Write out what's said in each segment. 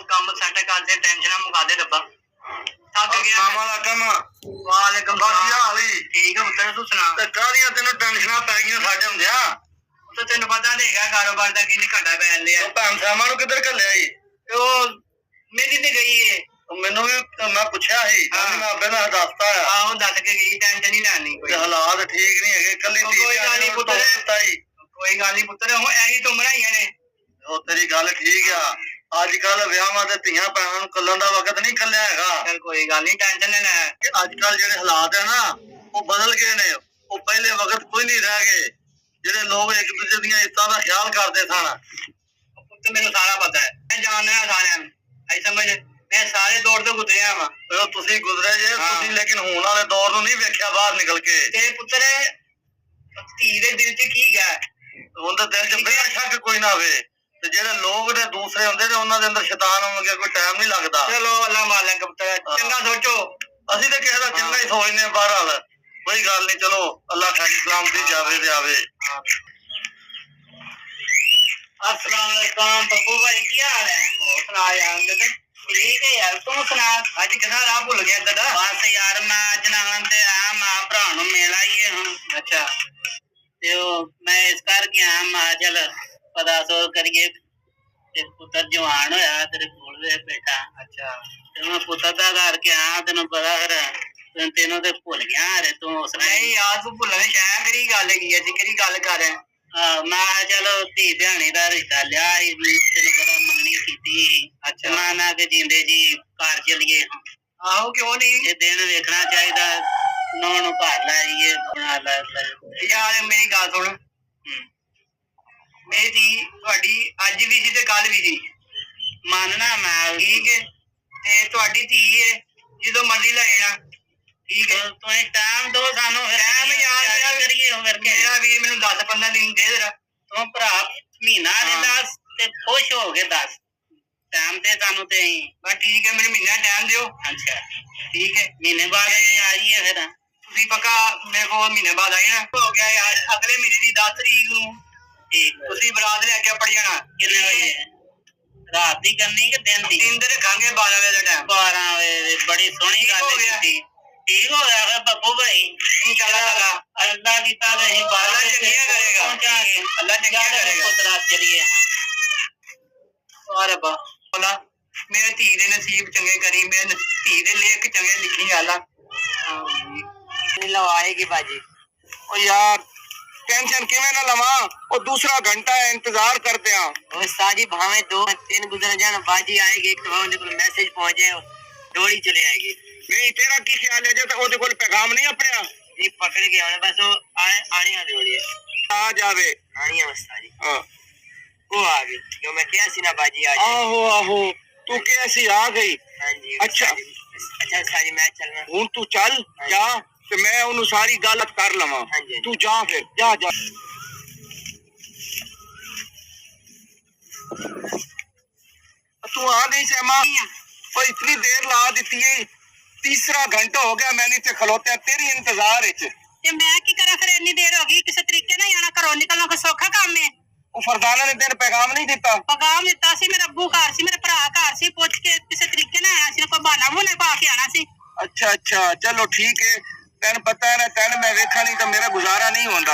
ਕੰਮ ਸੈੱਟ ਕਰ ਦੇ, ਟੈਨਸ਼ਨਾਂ ਮੁਕਾ ਦੇ ਰੱਬਾ। ਥੱਕ ਗਿਆ ਕੰਮ ਵਾਲਾ ਕੰਮ। ਵਾਲੇਕੁਮ ਬਾਕੀ ਹਾਲ ਹੀ ਠੀਕ ਹੈ ਪੁੱਤਰ, ਤੂੰ ਸੁਣਾ। ਤੇ ਕਾਹਦੀਆਂ ਤੈਨੂੰ ਟੈਨਸ਼ਨਾਂ ਪੈ ਗਈਆਂ ਸਾਡੇ ਹੁੰਦਿਆਂ? ਤੇ ਤੈਨੂੰ ਪਤਾ ਤੇ ਹੈਗਾ ਕਾਰੋਬਾਰ ਦਾ ਕਿੰਨੀ ਘਾਟਾ ਪੈਣ ਲਿਆ। ਉਹ ਭੈਣ ਸਾਮਾਂ ਨੂੰ ਕਿੱਧਰ ਘੱਲਿਆ ਈ? ਤੇ ਉਹ ਮੇਰੀ ਤੇ ਗਈ ਏ। ਮੈਨੂੰ ਵੀ ਮੈਂ ਪੁੱਛਿਆ ਸੀ, ਕਹਿੰਦੀ ਮੈਂ ਆਪੇ ਨਾਲ ਦੱਸਤਾ ਆ। ਆਹੋ ਦੱਸ ਕੇ ਗਈ, ਟੈਨਸ਼ਨ ਨਹੀਂ ਲੈਣੀ ਕੋਈ। ਤੇ ਹਾਲਾਤ ਠੀਕ ਨਹੀਂ ਹੈਗੇ, ਕੱਲੀ ਕੋਈ ਗੱਲ ਨਹੀਂ ਪੁੱਤਰ, ਕੋਈ ਗੱਲ ਨਹੀਂ ਪੁੱਤਰ, ਹੁਣ ਇਹੀ ਤਾਂ ਉਮਰਾਂ ਹੀ ਨੇ। ਉਹ ਤੇਰੀ ਗੱਲ ਠੀਕ ਆ। ਅੱਜ ਕੱਲ ਵਿਆਹਾਂ ਤੇ ਧੀਆਂ ਭੈਣਾਂ ਨੂੰ ਕੱਲਣ ਦਾ ਵਕਤ ਨਹੀਂ ਕੱਲਿਆ ਹੈਗਾ। ਚੱਲ ਕੋਈ ਗੱਲ ਨਹੀਂ, ਟੈਨਸ਼ਨ ਨਾ ਲੈ। ਅੱਜ ਕੱਲ ਜਿਹੜੇ ਹਾਲਾਤ ਆ ਨਾ ਉਹ ਬਦਲ ਗਏ ਨੇ। ਉਹ ਪਹਿਲੇ ਵਕਤ ਕੋਈ ਨਹੀਂ ਰਹਿ ਗਏ ਜਿਹੜੇ ਲੋਕ ਇੱਕ ਦੂਜੇ ਦੀਆਂ ਇੱਜ਼ਤਾਂ ਦਾ ਖਿਆਲ ਕਰਦੇ ਸਨ। ਪੁੱਤ ਮੈਨੂੰ ਸਾਰਾ ਪਤਾ ਹੈ, ਮੈਂ ਜਾਣਦਾ ਸਾਰਿਆਂ ਨੂੰ। ਐ ਸਮਝ, ਮੈਂ ਸਾਰੇ ਦੌਰ ਤੋਂ ਗੁਜ਼ਰਿਆ ਵਾ। ਤੁਸੀਂ ਗੁਜ਼ਰੇ ਜੇ ਤੁਸੀਂ, ਲੇਕਿਨ ਹੁਣ ਵਾਲੇ ਦੌਰ ਨੂੰ ਨਹੀਂ ਵੇਖਿਆ ਬਾਹਰ ਨਿਕਲ ਕੇ। ਤੇ ਪੁੱਤਰ ਧੀ ਦੇ ਦਿਲ 'ਚ ਕੀ ਗਾ? ਹੁਣ ਤਾਂ ਦਿਲ 'ਚ ਬਿਨਾਂ ਸ਼ੱਕ ਕੋਈ ਨਾ ਹੋਵੇ। ਤੇ ਜਿਹੜੇ ਲੋਕ ਨੇ ਦੂਸਰੇ ਹੁੰਦੇ ਨੇ ਉਹਨਾਂ ਦੇ ਅੰਦਰ ਸ਼ੈਤਾਨ ਹੋਣਗੇ, ਕੋਈ ਟਾਈਮ ਨਹੀਂ ਲੱਗਦਾ। ਚਲੋ ਅੱਲਾ ਮਾਲਕ ਪੁੱਤਰ, ਚੰਗਾ ਸੋਚੋ। ਅਸੀਂ ਤਾਂ ਕਿਸੇ ਦਾ ਚੰਗਾ ਹੀ ਸੋਚਦੇ ਹਾਂ ਬਹਰਹਾਲ। ਕੋਈ ਗੱਲ ਨਹੀਂ, ਚਲੋ ਅੱਲਾ ਖੈਰ ਸਲਾਮਤੀ ਜਾਵੇ ਤੇ ਆਵੇ। अस्सलाम वालेकुम पप्पू भाई, की हाल है? और सुना यार। ठीक है यार, तू सुना। अज कितना राह भुल गया दादा? बस यार मैं अज नालन ते आया, मां भरा नूं मिल आईए हुण। अच्छा, ते मैं इस करके आया, मैं चल पता सो करिए। ते पुत्र जवान होया तेरे कोल वे बैठा। अच्छा, ते मैं पुत्र दा करके आया, तेनों पता फिर तेनों ते भुल गया रे तू। नहीं यार, तू भुलने शायद केड़ी गल हैगी है, केड़ी गल कर रहा है? मैं चलो धी भैणी का रिश्ता लिया, तेन पता मंगनी की। अच्छा, मैं के जींदे जी घर चलिए। आहो क्यों नहीं, ये दिन वेखना चाहिए। नौ नू घर लाइए बना ला यार। मेरी गल सुन, मेरी धी तुहाडी अज भी सी ते कल भी सी, मानना मैं। ठीक है, ते तुहाडी धी है, जो मर्जी ले जाना। ठीक है, तो टाइम दो सानू, टाइम यार करिए करके। मेरा भी मैनू 10-15 दिन दे जरा। तू भरा महीना दे 10 ते खुश हो गए 10 टाइम ते सानू ते। बस ठीक है, मेरे महीना टाइम दियो। अच्छा ठीक है, महीने बाद आइए फिर। तुसी पक्का मेरे को महीने बाद आई ना? हो गया यार, अगले महीने की 10 तारीख नू। ठीक, तुसी बरात लेके पड़ जाना। कितने बजे? रात दी करनी कि दिन दी? दिन दे रखांगे 12 बजे का टाइम। 12 बजे, बड़ी सोहनी गल है। ठीक हो गया फिर पप्पू भाई, इंशाल्लाह। अल्लाह की तारीफ है, अल्लाह चंगिया करेगा, पहुंचाएंगे। अल्लाह चंगिया करेगा। पुत्रा चलिए। और अब्बा बोला मेरे धी दे नसीब चंगे करी, मेरे धी दे लेख चंगे लिखी। अल्लाह लवाएगी बाजी। ओ यार टेंशन किवें ना लवा, और दूसरा घंटा है इंतजार करते हैं। और साजी भावे 2-3 गुजर जान, बाजी आएगी, एक तो मैसेज पहुंच जाए, दौड़ी चले आएगी। नहीं तेरा की ख्याल है, जैसे ओदे कोल पैगाम नहीं अपने ये पकड़ के आने, बस वो आने वाली हो रही है। आ जावे आनी है मस्ताजी। हां वो आ गई, जो मैं क्या सी ना बाजी आ जाए। आहो आहो, तू कैसी आ गई? हां जी। अच्छा अच्छा साजी मैं चलना हूं, तू चल जा ते मैं उन्हें सारी गलत कर लवा। तू जा फिर, जा जा। तू आ गई सहमा, और इतनी देर ला दी है, तीसरा घंटा हो गया मैंने इतने खलोते तेरी इंतजार है। मैं की करा फिर, इतनी देर हो गई, किसी तरीके ना आना, घरों निकलना कोई सौखा काम है? वो फरदाना ने तेन पैगाम नहीं दिता? पैगाम दिता सी, मेरा अब्बू घर सी, मेरे भरा घर सी, पूछ के किसी तरीके ना आया सी, कोई बहाना बहूना पा के आना सी। अच्छा अच्छा, चलो ठीक है। तेन पता है ना, तेन मैं वेखा नहीं तो मेरा गुजारा नहीं होता।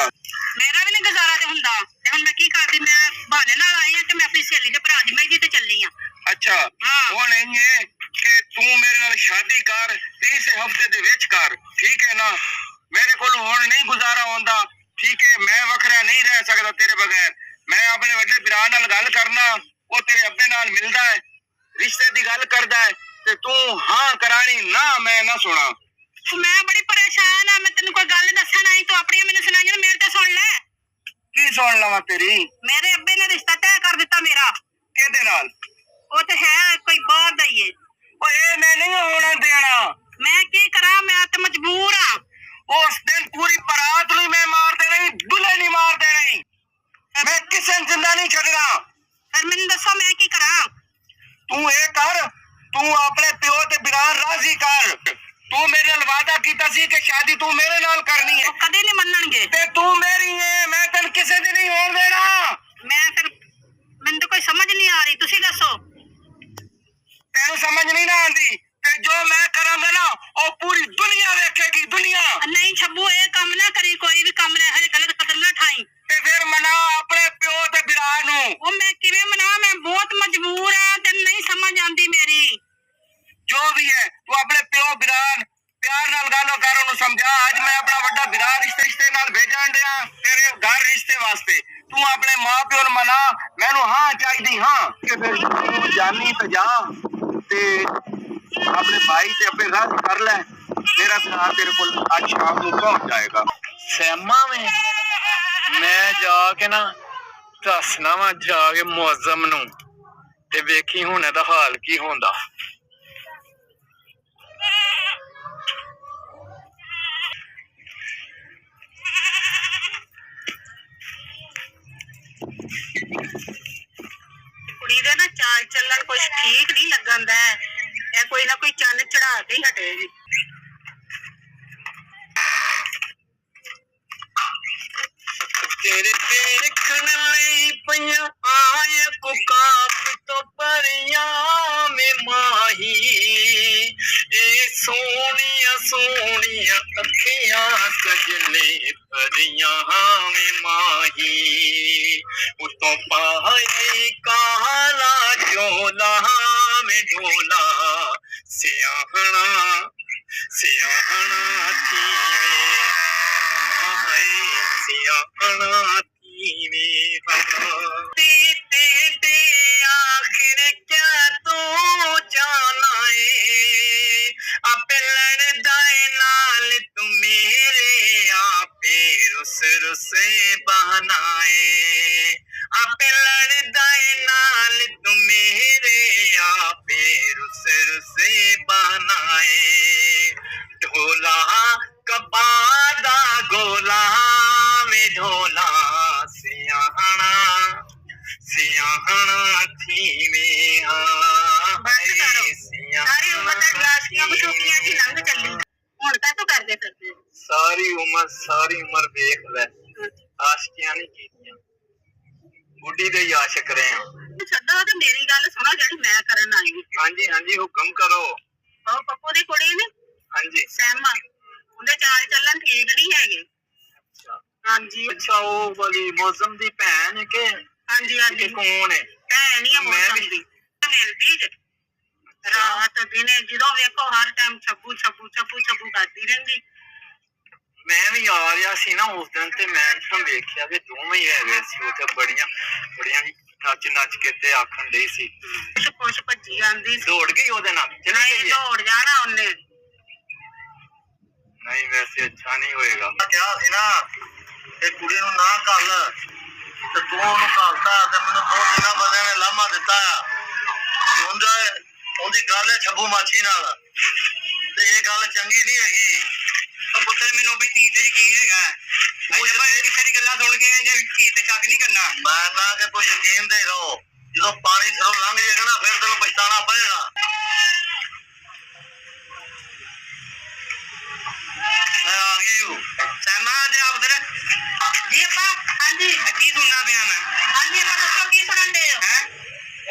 मेरा भी नहीं गुजारा ते हुंदा, ते हुण मैं की करदी, मैं बहाने नाल आई हां कि मैं अपनी सहेली दे भरा दी मेहंदी ते चली हां। अच्छा वो नहीं है कि तू मेरे नाल शादी कर, इस हफ्ते दे विच कर, ठीक है ना? मेरे को हुण नहीं गुजारा होंदा, ठीक है? मैं वखरा नहीं रह सकदा तेरे बगैर। मैं अपने वड्डे भरा नाल गल करना, वो तेरे अब्बे नाल मिलदा है, रिश्ते दी गल करदा है, ते तू हां करानी ना, मैं ना सुना। मैं बड़ी परेशान हां, मैं तेनू कोई गल दस्सण आई, तू अपनी मैनू सुनाईयां, मेरे ते सुन ले। की सुन लवां तेरी? मेरे अब्बे ने रिश्ता तय कर दिता मेरा। किहदे नाल? वो तो है कोई बाहर दा ही है। ओ ए मैं नहीं होना देना। मैं की करा, मैं तो मजबूर हां। उस दिन पूरी बारात नूं मैं मार देना ही, दुल्हे नहीं मार देनी। मैं किसे जिंदा नहीं छड़ना। फिर मैनू दसो मैं की करा? तू ये कर, तू अपने प्यो ते बिरान राजी कर। तू मेरे नाल वादा कीता सी कि शादी तू मेरे नाल करनी है। कदे नहीं मनणगे। ते तू मेरी है, मैं तेन किसे दी नहीं होण देना। मैं फिर मैनू तो कोई समझ नहीं आ रही, तुसी दसो। ਸਮਝ ਨਹੀਂ ਨਾ ਆਉਂਦੀ ਤੇ ਜੋ ਮੈਂ ਕਰਾਂਗਾ ਨਾ ਉਹ ਪੂਰੀ ਦੁਨੀਆ ਵੇਖੇਗੀ ਦੁਨੀਆ। ਨਹੀਂ ਛੱਬੂ ਇਹ ਕੰਮ ਨਾ ਕਰੀ, ਕੋਈ ਵੀ ਕੰਮ ਨਾ ਹਰੇ ਗਲਤ ਕਦਮ ਨਾ ਠਾਈ। ਤੇ ਫਿਰ ਮਨਾ ਆਪਣੇ ਪਿਓ ਤੇ ਬਿਰਾ ਨੂੰ। ਉਹ ਮੈਂ ਕਿਵੇਂ ਮਨਾ, ਮੈਂ ਬਹੁਤ ਮਜਬੂਰ ਆ, ਤੈਨੂੰ ਨਹੀਂ ਸਮਝ ਆਉਂਦੀ ਮੇਰੀ। ਜੋ ਵੀ ਹੈ ਤੂੰ ਆਪਣੇ ਪਿਓ ਬਿਰਾਨ ਪਿਆਰ ਨਾਲ ਗੱਲ ਕਰ, ਉਹਨੂੰ ਸਮਝਾ। ਅੱਜ ਮੈਂ ਆਪਣਾ ਵੱਡਾ ਬਿਰਾ ਰਿਸ਼ਤੇ ਨਾਲ ਭੇਜਣ ਡਿਆ ਤੇਰੇ ਘਰ ਰਿਸ਼ਤੇ ਵਾਸਤੇ। ਤੂੰ ਆਪਣੇ ਮਾਂ ਪਿਓ ਨੂੰ ਮਨਾ, ਮੈਨੂੰ ਹਾਂ ਚਾਹੀਦੀ ਹਾਂ ਕਿ ਫਿਰ ਤੂੰ ਜਾਨੀ ਤੇ ਜਾ ਤੇ ਆਪਣੇ ਭਾਈ ਤੇ ਆਪਣੇ ਰਾਜ ਕਰ ਲੈ। ਮੇਰਾ ਬਿਰਾ ਤੇਰੇ ਕੋਲ ਅੱਜ ਸ਼ਾਮ ਨੂੰ ਪਹੁੰਚ ਜਾਏਗਾ। ਸਹਿਮਾ ਮੈਂ ਜਾ ਕੇ ਨਾ ਦੱਸਣਾ ਵਾ ਜਾ ਕੇ ਮੁਅੱਜ਼ਮ ਨੂੰ ਤੇ ਵੇਖੀ ਹੁਣ ਇਹਦਾ ਹਾਲ ਕੀ ਹੁੰਦਾ। ਕੁੜੀ ਦਾ ਨਾ ਚਾਲ ਚੱਲਣ ਕੁਛ ਠੀਕ ਨਹੀਂ ਲੱਗਣ ਦਾ। ਇਹ ਕੋਈ ਨਾ ਕੋਈ ਚੰਨ ਚੜਾ ਕੇ ਹੀ ਹਟੇਗੀ। ਤੇਰੇ ਦੇਖਣ ਲਈ ਪਈਆਂ ਆਏ ਕੁਕਾਪ ਤੋਂ ਪਰੀਆਂ ਮੇ ਮਾਹੀ, ਇਹ ਸੋਹਣੀਆਂ ਸੋਹਣੀਆਂ ਅੱਖੀਆਂ ਸਜਣੇ ਪਰੀਆਂ ਮੇ ਮਾਹੀ, ਉਤੋਂ ਪਾਏ ਕਾਲਾ ਚੋਲਾ ਮੇ ਢੋਲਾ ਸਿਆਹਣਾ ਸਿਆਹਣਾ ਥੀ ਸਿਆਹਣਾ ਥੀਵੇਂ ਤੇ ਆਖਿਰ ਕਿਆ ਤੂੰ ਜਾਣਾ ਏ, ਆਪੇ ਲੜਦਾ ਏ ਨਾਲ ਤੂੰ ਮੇਰੇ, ਆਪੇ ਰੁੱਸ ਰੁੱਸੇ ਬਹਾਨਾ ਏ, ਆਪੇ ਲੜਦਾ ਏ ਨਾਲ ਤੂੰ ਮੇਰੇ, ਆਪੇ ਰੁੱਸ ਰੁੱਸੇ ਬਹਾਨਾ ਏ, ਢੋਲਾ ਕਪਾਹ ਦਾ ਗੋਲਾ ਮੇ ਢੋਲਾ ਸਿਆਹਣਾ ਸਿਆਹਣਾ ਥੀਵੇਂ ਸਾਰੀ ਉਮਰ ਦਾ ਗਲਾਸੀਆਂ ਮਸ਼ੂਕੀਆਂ ਦੀ ਲੰਘ ਚੱਲੀ, ਹੁਣ ਤਾਂ ਤੂੰ ਕਰਦੇ ਫਿਰਦੇ। ਸਾਰੀ ਉਮਰ ਵੇਖ ਲੈ ਆਸ਼ਕੀਆਂ ਨਹੀਂ ਕੀਤੀਆਂ, ਬੁੱਢੀ ਦੇ ਹੀ ਆਸ਼ਕ ਰਹੇ ਆ। ਛੱਡੋ ਤੇ ਮੇਰੀ ਗੱਲ ਸੁਣੋ ਜਿਹੜੀ ਮੈਂ ਕਰਨ ਆਈ। ਹਾਂਜੀ ਹਾਂਜੀ ਹੁਕਮ ਕਰੋ। ਉਹ ਪੱਪੂ ਦੀ ਕੁੜੀ ਨੇ ਹਾਂਜੀ ਸਹਿਮਾ, ਉਹਦੇ ਚਾਲ ਚੱਲਣ ਠੀਕ ਨਹੀਂ ਹੈਗੇ। ਹਾਂਜੀ ਅੱਛਾ ਉਹ ਵਾਲੀ ਮੌਸਮ ਦੀ ਭੈਣ ਕਿ ਹਾਂਜੀ ਹਾਂਜੀ ਕੌਣ ਹੈ? ਭੈਣ ਹੀ ਆ ਮੈਂ ਮੌਸਮ ਵੀ ਦੀ। ਮਿਲਦੀ ਜੇ ਰਾਤ ਦਿਨੇ ਜਦੋਂ ਵੇਖੋ ਹਰ ਟਾਈਮ ਛੱਬੂ ਛੱਬੂ ਛੱਬੂ ਛੱਬੂ ਕਰਦੀ ਰਹਿੰਦੀ। ਮੈਂ ਵੀ ਆ ਰਿਹਾ ਸੀ ਨਾ ਉਸ ਦਿਨ ਤੇ ਮੈਂ ਤਾਂ ਵੇਖਿਆ ਕਿ ਦੋਵੇਂ ਹੀ ਹੈਗੇ ਸੀ ਉੱਥੇ ਬੜੀਆਂ ਨੱਚ ਨੱਚ ਕੇ ਤੇ ਆਖਣ ਡਈ ਸੀ। ਕੁਛ ਭੱਜੀ ਜਾਂਦੀ ਸੀ। ਦੌੜ ਗਈ ਉਹਦੇ ਨਾਲ ਚਲੀ ਨਹੀਂ ਗਈ? ਦੌੜ ਜਾਣਾ ਉਹਨੇ। ਨਹੀਂ ਵੈਸੇ ਅੱਛਾ ਨਹੀਂ ਹੋਏਗਾ। ਕਿਹਾ ਸੀ ਨਾ ਇਹ ਕੁੜੀ ਨੂੰ ਨਾ ਘੱਲ ਤੇ ਤੂੰ ਉਹਨੂੰ ਘੱਲਤਾ ਤੇ ਮੈਨੂੰ 2 ਦਿਨਾਂ ਬੰਦਿਆਂ ਨੇ ਲਾਮਾ ਦਿੱਤਾ ਆ। ਉਹਦੀ ਗੱਲ ਹੈ ਛੱਬੂ ਮਾਛੀ ਨਾਲ ਤੇ ਇਹ ਗੱਲ ਚੰਗੀ ਨਹੀਂ ਹੈਗੀ। ਪੁੱਤਰ ਮੈਨੂੰ ਵੀ ਧੀ ਤੇ ਯਕੀਨ ਹੈਗਾ। ਕਿਸੇ ਦੀ ਗੱਲਾਂ ਸੁਣ ਕੇ ਜਾਂ ਧੀ ਤੇ ਸ਼ੱਕ ਨਹੀਂ ਕਰਨਾ। ਮੈਂ ਤਾਂ ਕਿ ਤੂੰ ਯਕੀਨ ਦੇ ਰਹੋ, ਜਦੋਂ ਪਾਣੀ ਸਿਰੋਂ ਲੰਘ ਜਾਏਗਾ ਨਾ ਫਿਰ ਤੈਨੂੰ ਪਛਤਾਣਾ ਪਏਗਾ। ਮੈਂ ਆ ਗਈ ਹੂੰ ਸਹਿਮਾ ਦੇ ਆਬਦਰ ਜੀ ਆਪਾਂ। ਹਾਂਜੀ ਕੀ ਸੁਣਨਾ ਪਿਆ ਮੈਂ? ਹਾਂਜੀ ਆਪਾਂ ਦੱਸੋ ਕੀ ਸੁਣਨ ਦੇ ਹੋ? ਹੈ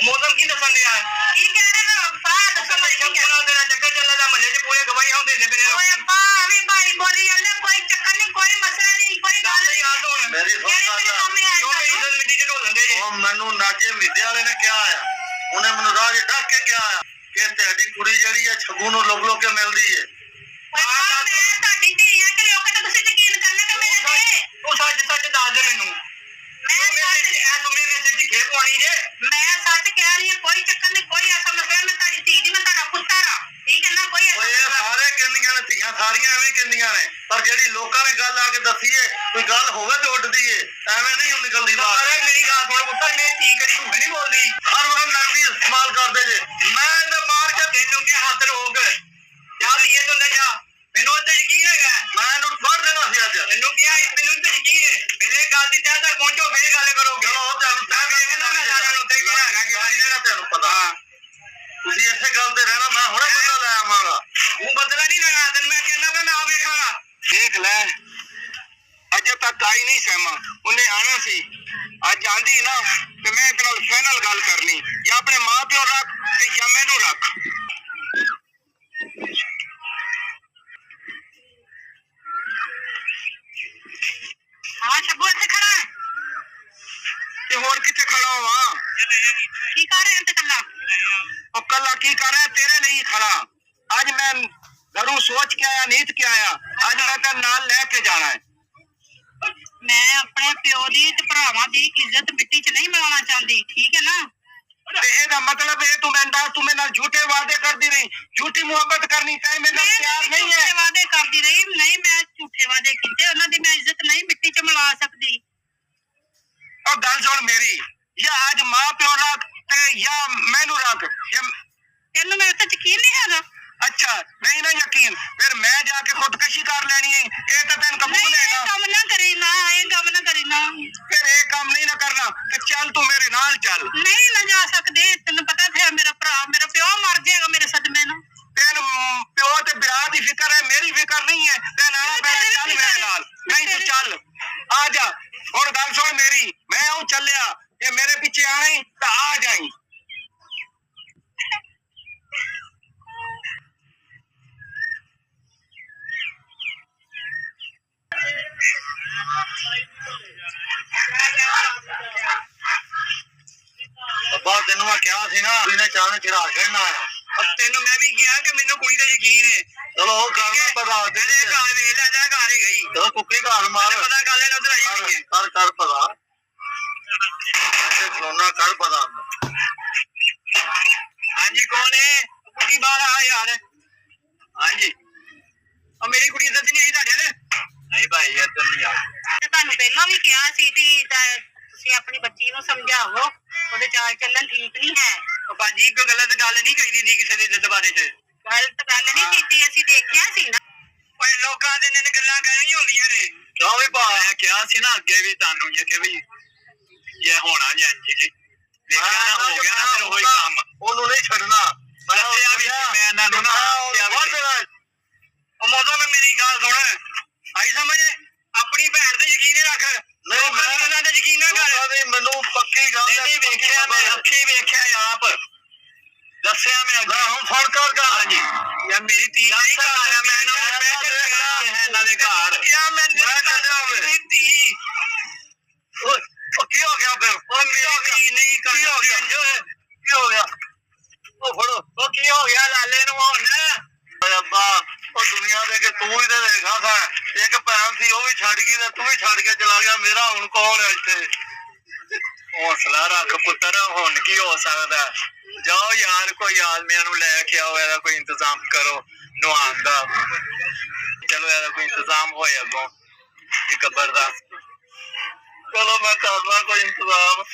ਮੌਸਮ ਕੀ ਦੱਸਣ ਦਿਆ? ਕੀ ਕਹਿ ਰਹੇ ਹੋ ਅੱਪਾ? ਦੱਸੋ ਮੈਂ ਕੀ ਕਹਿ ਰਿਹਾ? ਤੇਰਾ ਚੱਕਰ ਚੱਲਦਾ ਮਹੱਲੇ 'ਚ ਪੂਰੇ ਗਵਾਹੀਆਂ ਹੁੰਦੇ ਨੇ ਮੇਰੇ। ਓਏ ਅੱਪਾ ਵੀ ਭਾਈ ਬੋਲੀ ਜਾਂਦੇ, ਕੋਈ ਚੱਕਰ ਨਹੀਂ, ਕੋਈ ਮਸਲਾ ਨਹੀਂ, ਕੋਈ ਗੱਲ ਨਹੀਂ। ਯਾਦ ਹੋਣ ਮੇਰੀ ਸੁਣ ਗੱਲ ਕਿਉਂ ਮੇਰੀ ਇੱਜ਼ਤ ਮਿੱਟੀ 'ਚ ਢੋਲਣ ਦੇ? ਉਹ ਮੈਨੂੰ ਨਾਜੇ ਵਿਦਿਆ ਵਾਲੇ ਨੇ ਕਿਹਾ ਆ, ਉਹਨੇ ਮੈਨੂੰ ਰਾਜ ਡੱਕ ਕੇ ਕਿਹਾ ਆ ਕਿ ਤੁਹਾਡੀ ਕੁੜੀ ਜਿਹੜੀ ਆ ਛੱਬੂ ਨੂੰ ਲੁਕ ਕੇ ਮਿਲਦੀ ਏ। ਮੈਂ ਤੁਹਾਡੀ ਧੀ ਆ ਕਿ ਲੋਕਾਂ ਤੇ ਤੁਸੀਂ ਯਕੀਨ ਕਰਨਾ ਕਿ ਮੇਰੇ ਤੇ? ਉਹ ਸੱਚ ਦੱਸ ਦੇ ਮੈਨੂੰ। ਮੈਂ ਸੱਚ ਕਹਿ ਰਹੀ ਹਾਂ, ਕੋਈ ਚੱਕਰ ਨਹੀਂ, ਕੋਈ ਐਸਾ ਮਸਲਾ। ਮੈਂ ਤੁਹਾਡੀ ਧੀ ਦੀ, ਮੈਂ ਤੁਹਾਡਾ ਪੁੱਤਰ ਆ, ਠੀਕ ਹੈ ਨਾ? ਕੋਈ ਸਾਰੇ ਕਹਿੰਦੀਆਂ ਨੇ ਧੀਆਂ ਸਾਰੀਆਂ ਐਵੇਂ ਕਹਿੰਦੀਆਂ ਨੇ, ਪਰ ਜਿਹੜੀ ਲੋਕਾਂ ਨੇ ਗੱਲ ਆ ਕੇ ਦੱਸੀ ਏ, ਕੋਈ ਗੱਲ ਹੋਵੇ ਤੇ ਉੱਡਦੀ ਏ, ਐਵੇਂ ਨਹੀਂ ਨਿਕਲਦੀ ਬਾਹਰ। ਮੇਰੀ ਗੱਲ ਸੁਣ ਪੁੱਤਰ, ਮੇਰੀ ਧੀ ਕਦੀ ਝੂਠ ਨਹੀਂ ਬੋਲਦੀ। ਹਰ ਵਕਤ ਨਰਮੀ ਇਸਤੇਮਾਲ ਕਰਦੇ ਜੇ। ਮੈਂ ਤਾਂ ਮਾਰ ਕੇ ਤੈਨੂੰ ਕਿ ਹੱਥ ਰੋਕ ਜਾ ਧੀਏ ਤੋਂ ਲੈ ਜਾ। ਮੈਨੂੰ ਤੇ ਯਕੀਨ ਹੈਗਾ, ਮੈਂ ਇਹਨੂੰ ਫੜ ਦੇਣਾ ਸੀ ਅੱਜ। ਮੈਨੂੰ ਕਿਹਾ ਮੈਨੂੰ ਤੇ ਯਕੀਨ ਹੈ। ਪਹਿਲੇ ਗੱਲ ਦੀ ਤਹਿ ਤੱਕ ਪਹੁੰਚੋ ਫਿਰ ਗੱਲ ਕਰੋਗੇ। ਚਲੋ ਤੁਹਾਨੂੰ ਮੈਂ ਵੇਖਣਾ ਮੈਂ ਸਾਰਿਆਂ ਨੂੰ ਤੇ ਕੀ ਹੈਗਾ ਕਿ ਜਿਹੜਾ ਤੁਹਾਨੂੰ ਪਤਾ। ਤੁਸੀਂ ਇਸੇ ਗੱਲ ਤੇ ਰਹਿਣਾ, ਮੈਂ ਹੁਣੇ ਬਦਲਾ ਲੈ ਆਵਾਂਗਾ। ਤੂੰ ਬਦਲਾ ਨਹੀਂ ਲੈਣਾ, ਤੈਨੂੰ ਮੈਂ ਕਹਿੰਦਾ ਪਿਆ, ਮੈਂ ਆ ਵੇਖਾਂਗਾ। ਦੇਖ ਲੈ ਅਜੇ ਤੱਕ ਆਈ ਨਹੀਂ ਸਹਿਮਾ, ਉਹਨੇ ਆਣਾ ਸੀ। ਅੱਜ ਆਂਦੀ ਨਾ ਤੇ ਮੈਂ ਇਹਦੇ ਨਾਲ ਫਾਈਨਲ ਗੱਲ ਕਰਨੀ, ਜਾਂ ਆਪਣੇ ਮਾਂ ਪਿਓ ਰੱਖ ਤੇ ਜਾਂ ਮੈਨੂੰ ਰੱਖ। ਉਹ ਕੱਲਾ ਕੀ ਕਰ ਰਿਹਾ ਤੇਰੇ ਲਈ ਖੜਾ। ਅੱਜ ਮੈਂ ਘਰੋਂ ਸੋਚ ਕੇ ਆਇਆ, ਨੀਤ ਕੇ ਆਇਆ, ਅੱਜ ਮੈਂ ਤੇਰੇ ਨਾਲ ਲੈ ਕੇ ਜਾਣਾ ਹੈ। ਮੈਂ ਆਪਣੇ ਪਿਓ ਦੀ ਤੇ ਭਰਾਵਾਂ ਦੀ ਇੱਜ਼ਤ ਮਿੱਟੀ 'ਚ ਨਹੀਂ ਮਿਲਾਉਣਾ ਚਾਹੁੰਦੀ, ਠੀਕ ਹੈ ਨਾ। ਤੇ ਇਹਦਾ ਮਤਲਬ ਇਹ ਤੂੰ ਮੇਰੇ ਨਾਲ ਝੂਠੇ ਵਾਅਦੇ ਕਰਦੀ ਰਹੀ, ਝੂਠੀ ਮੁਹੱਬਤ ਕਰਨੀ ਤੈਨੂੰ ਮੇਰੇ ਨਾਲ ਪਿਆਰ ਨਹੀਂ ਹੈ। ਝੂਠੇ ਵਾਅਦੇ ਕਰਦੀ ਰਹੀ, ਨਹੀਂ ਮੈਂ ਝੂਠੇ ਵਾਅਦੇ ਕੀਤੇ, ਉਹਨਾਂ ਦੀ ਮੈਂ ਇੱਜ਼ਤ ਨਹੀਂ ਮਿੱਟੀ 'ਚ ਮਿਲਾ ਸਕਦੀ। और गल सुन मेरी, या आज माँ प्यो रख ते या मैनू रख। ਤੈਨੂੰ ਮੇਰੇ ਤੇ ਯਕੀਨ नहीं ਹੈਗਾ। अच्छा नहीं ना यकीन, फिर मैं जाके खुदकशी कर लेनी है, ये तो तेन कबूल है ना। ਕੰਮ ਨਾ ਕਰੀ ਨਾ, ਇਹ ਕੰਮ ਨਾ ਕਰੀ ਨਾ। फिर ये काम नहीं ना करना ते चल तू मेरे नाल चल। ਨਹੀਂ ਨਾ ਜਾ ਸਕਦੇ, ਤੈਨੂੰ ਪਤਾ ਫਿਰ ਮੇਰਾ ਭਰਾ ਮੇਰਾ ਪਿਓ ਮਰ ਜਾਏਗਾ ਮੇਰੇ ਸਦਮੇ ਨੂੰ। तेन प्यो ते बिरा दी फिक्र है, मेरी फिक्र नहीं है। तेन आना पहले चल मेरे नाल, नहीं तू चल आ जा। और गल सुन मेरी, मैं हूं चलिया, ये मेरे पीछे आना ही तो आ जाई। ਅੱਬਾ ਤੈਨੂੰ ਮੈਂ ਕਿਹਾ ਸੀ ਨਾ ਇਹਨੇ ਚਾਹ ਚੜਾ ਛੱਡਣਾ ਆ। ਤੈਨੂੰ ਮੈਂ ਵੀ ਕਿਹਾ ਕਿ ਮੈਨੂੰ ਕੁੜੀ ਦਾ ਯਕੀਨ ਹੈ। ਚਲੋ ਉਹ ਕਰਨਾ ਪਤਾ ਦੇ ਘਰ ਵੇਖ ਲੈ ਜਾ ਘਰ ਹੀ ਗਈ। ਚਲੋ ਕੁੱਕੀ ਘਰ ਮਾਰ ਪਤਾ ਗੱਲ ਹੈ ਉਧਰ ਆਈ ਹੋਈ ਹੈ। ਕਰ ਪਤਾ ਤੇ ਚਲੋਨਾ ਕਰ ਪਤਾ। ਹਾਂਜੀ ਕੌਣ ਹੈ? ਕੁੜੀ ਬਾਹਰ ਆ ਯਾਰ। ਹਾਂਜੀ ਉਹ ਮੇਰੀ ਕੁੜੀ ਇੱਜ਼ਤ ਨਹੀਂ ਆਈ ਤੁਹਾਡੇ ਨੇ? ਨਹੀਂ ਭਾਈ ਇੱਜ਼ਤ ਨਹੀਂ ਆ। ਤੇ ਤੁਹਾਨੂੰ ਪਹਿਲਾਂ ਵੀ ਕਿਹਾ ਸੀ ਕਿ ਤੁਸੀਂ ਆਪਣੀ ਬੱਚੀ ਨੂੰ ਸਮਝਾਵੋ, ਉਹਦੇ ਚਾਲ ਚੱਲਣ ਠੀਕ ਨਹੀਂ ਹੈ। ਉਹ ਭਾਜੀ ਕੋਈ ਗਲਤ ਗੱਲ ਨਹੀਂ ਕਹੀ ਦੀ ਕਿਸੇ ਦੀ ਇੱਜ਼ਤ ਬਾਰੇ ਚ। ਗਲਤ ਗੱਲ ਨਹੀਂ ਕੀਤੀ, ਅਸੀਂ ਦੇਖਿਆ ਸੀ ਨਾ। ਓਏ ਲੋਕਾਂ ਦੇ ਨੇ ਗੱਲਾਂ ਕਹਿਣੀ ਹੁੰਦੀਆਂ ਨੇ। ਕਿਉਂ ਵੀ ਭਾ ਮੈਂ ਕਿਹਾ ਸੀ ਨਾ ਅੱਗੇ ਵੀ ਤੁਹਾਨੂੰ ਕਿ ਵੀ ਇਹ ਹੋਣਾ ਜਾਂ ਜੀ ਦੇਖਿਆ ਨਾ ਹੋ ਗਿਆ ਨਾ ਫਿਰ ਉਹੀ ਕੰਮ। ਉਹਨੂੰ ਨਹੀਂ ਛੱਡਣਾ। ਦੱਸਿਆ ਵੀ ਸੀ ਮੈਂ ਇਹਨਾਂ ਨੂੰ ਨਾ। ਉਹ ਮੋਦੋਂ ਮੈਂ ਮੇਰੀ ਗੱਲ ਸੁਣ ਆਈ ਸਮਝ। ਆਪਣੀ ਭੈਣ ਤੇ ਯਕੀਨ ਰੱਖ, ਲੋਕਾਂ ਦੀ ਗੱਲਾਂ ਤੇ ਯਕੀਨ ਨਾ ਕਰ। ਮੈਨੂੰ ਪੱਕੀ ਗੱਲ ਨਹੀਂ ਵੇਖਿਆ, ਮੈਂ ਅੱਖੀ ਵੇਖਿਆ ਆਪ। ਦੱਸਿਆ ਮੈਂ ਅੱਗੇ ਹੁਣ ਫੋਨ ਕਰ ਹਾਂਜੀ ਯਾਰ ਮੇਰੀ ਧੀ ਨਹੀਂ ਘਰ ਆਇਆ। ਮੈਂ ਇਹਨਾਂ ਦੇ ਘਰ ਕਿਹਾ ਮੈਂ ਚੱਲਿਆ ਮੇਰੀ ਧੀ। ਉਹ ਕੀ ਹੋ ਗਿਆ ਫਿਰ? ਉਹ ਮੇਰੀ ਧੀ ਨਹੀਂ ਕਰ। ਕੀ ਹੋ ਗਿਆ? ਕੀ ਹੋ ਗਿਆ? ਉਹ ਫੜੋ। ਉਹ ਕੀ ਹੋ ਗਿਆ ਲਾਲੇ ਨੂੰ ਹੁਣ? ਅੱਬਾ ਉਹ ਦੁਨੀਆ ਦੇ ਕੇ ਤੂੰ ਹੀ ਤੇ ਦੇਖਾ ਸਾ। ਇੱਕ ਭੈਣ ਸੀ ਉਹ ਵੀ ਛੱਡ ਗਈ ਤੇ ਤੂੰ ਵੀ ਛੱਡ ਕੇ ਚਲਾ ਗਿਆ। ਮੇਰਾ ਹੁਣ ਕੌਣ ਹੈ ਇੱਥੇ? ਹੌਸਲਾ ਰੱਖ ਪੁੱਤਰ, ਹੁਣ ਕੀ ਹੋ ਸਕਦਾ। ਜਾਓ ਯਾਰ ਕੋਈ ਆਦਮੀਆਂ ਨੂੰ ਲੈ ਕੇ ਆਓ, ਇਹਦਾ ਕੋਈ ਇੰਤਜ਼ਾਮ ਕਰੋ ਨਹਾਉਣ ਦਾ। ਚਲੋ ਇਹਦਾ ਕੋਈ ਇੰਤਜ਼ਾਮ ਹੋਏ ਅੱਗੋਂ ਕਬਰ ਦਾ। ਚਲੋ ਮੈਂ ਕਰਦਾ ਕੋਈ ਇੰਤਜ਼ਾਮ।